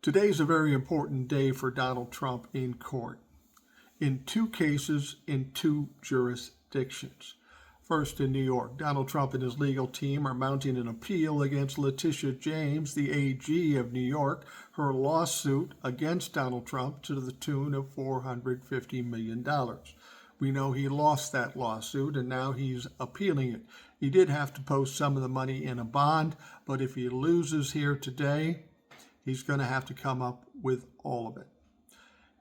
Today's a very important day for Donald Trump in court, in two cases in two jurisdictions. First, in New York, Donald Trump and his legal team are mounting an appeal against Letitia James, the AG of New York, her lawsuit against Donald Trump to the tune of $450 million. We know he lost that lawsuit and now he's appealing it. He did have to post some of the money in a bond, but if he loses here today, he's going to have to come up with all of it.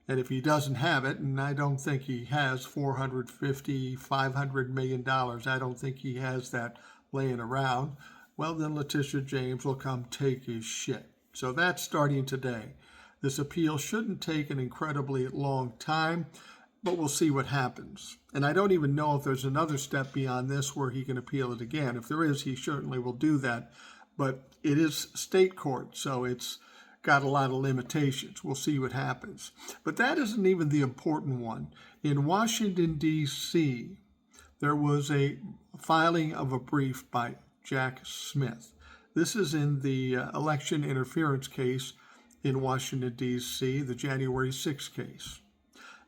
And if he doesn't have it, and I don't think he has $500 million, I don't think he has that laying around, well, then Letitia James will come take his shit. So that's starting today. This appeal shouldn't take an incredibly long time, but we'll see what happens. And I don't even know if there's another step beyond this where he can appeal it again. If there is, he certainly will do that. But it is state court, so it's got a lot of limitations. We'll see what happens. But that isn't even the important one. In Washington, D.C., there was a filing of a brief by Jack Smith. This is in the election interference case in Washington, D.C., the January 6th case.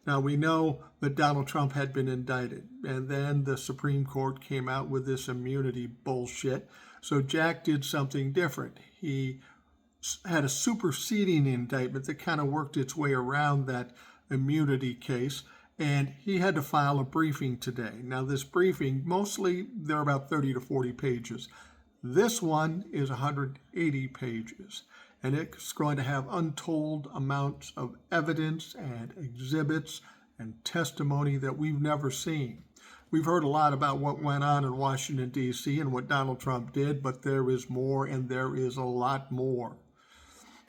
Now, we know that Donald Trump had been indicted, and then the Supreme Court came out with this immunity bullshit. So Jack did something different. He had a superseding indictment that kind of worked its way around that immunity case, and he had to file a briefing today. Now, this briefing, mostly they're about 30 to 40 pages. This one is 180 pages, and it's going to have untold amounts of evidence and exhibits and testimony that we've never seen. We've heard a lot about what went on in Washington, D.C. and what Donald Trump did, but there is more, and there is a lot more.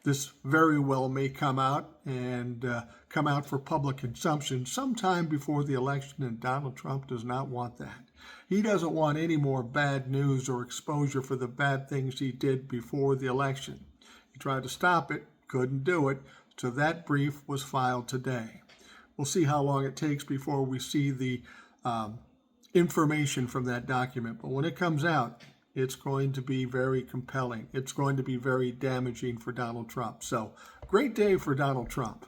This very well may come out for public consumption sometime before the election, and Donald Trump does not want that. He doesn't want any more bad news or exposure for the bad things he did before the election. He tried to stop it, couldn't do it, so that brief was filed today. We'll see how long it takes before we see the information from that document, but when it comes out, it's going to be very compelling. It's going to be very damaging for Donald Trump. So, great day for Donald Trump.